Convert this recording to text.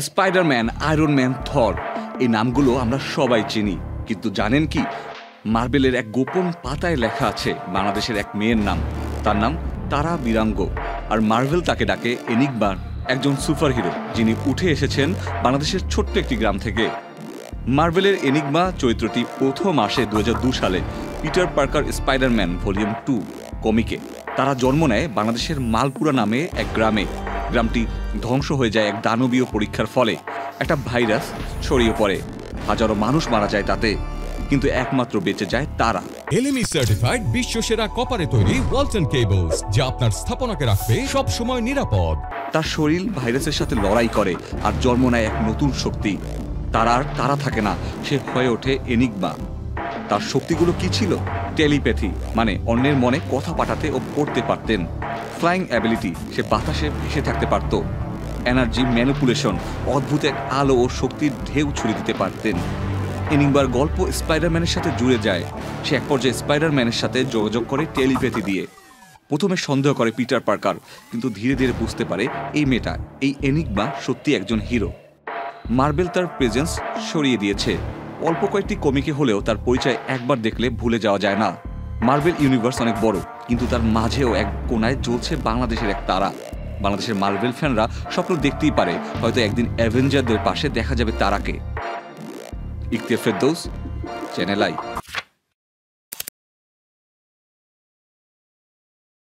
Spiderman, iron man, থর, এই নামগুলো আমরা সবাই চিনি, কিন্তু জানেন কি মার্বেলের এক গোপন পাতায় লেখা আছে বাংলাদেশের এক মেয়ের নাম। তার নাম তারা বিরাঙ্গ। আর মার্বেল তাকে ডাকে এনিগমা, একজন সুপারহিরো যিনি উঠে এসেছেন বাংলাদেশের ছোট্ট একটি গ্রাম থেকে। মার্বেলের এনিগমা চরিত্রটি প্রথম আসে 2002 সালে পিটার পার্কার স্পাইডারম্যান ভলিউম 2 কমিকে। তারা জন্ম নেয় বাংলাদেশের মালপুরা নামে এক গ্রামে। গ্রামটি ধ্বংস হয়ে যায় এক দানবীয় পরীক্ষার ফলে। একটা ভাইরাস ছড়িয়ে পড়ে, হাজারো মানুষ মারা যায় তাতে, কিন্তু একমাত্র বেঁচে যায় তারা। এলএমই সার্টিফাইড বিশ্বসেরা কপারে তৈরি ওয়ালটন কেবলস, যা আপনার স্থাপনাকে রাখবে সব সময় নিরাপদ। তার শরীর ভাইরাসের সাথে লড়াই করে আর জন্ম নেয় এক নতুন শক্তি। তার আর তারা থাকে না, সে হয়ে ওঠে এনিগমা। তার শক্তিগুলো কি ছিল? টেলিপ্যাথি, মানে অন্যের মনে কথা পাঠাতে ও পড়তে পারতেন। ফ্লাইং অ্যাবিলিটি, সে বাতাসে ভেসে থাকতে পারত। এনার্জি ম্যানিপুলেশন, অদ্ভুত এক আলো ও শক্তির ঢেউ ছুড়ে দিতে পারতেন। এনিগমার গল্প স্পাইডারম্যানের সাথে জুড়ে যায়। সে এক পর্যায়ে স্পাইডারম্যানের সাথে যোগাযোগ করে টেলিপ্যাথি দিয়ে। প্রথমে সন্দেহ করে পিটার পার্কার, কিন্তু ধীরে ধীরে বুঝতে পারে এই মেয়েটা, এই এনিগমা সত্যি একজন হিরো। মার্বেল তার প্রেজেন্স সরিয়ে দিয়েছে। অল্প কয়েকটি কমিকে হলেও তার পরিচয় একবার দেখলে ভুলে যাওয়া যায় না। মার্বেল ইউনিভার্স অনেক বড়, কিন্তু তার মাঝেও এক কোনায় জ্বলছে বাংলাদেশের এক তারা। বাংলাদেশের মার্বেল ফ্যানরা স্বপ্ন দেখতেই পারে হয়তো একদিন অ্যাভেঞ্জারদের পাশে দেখা যাবে তারাকে। Ikhtiyar Ferdous, channel I.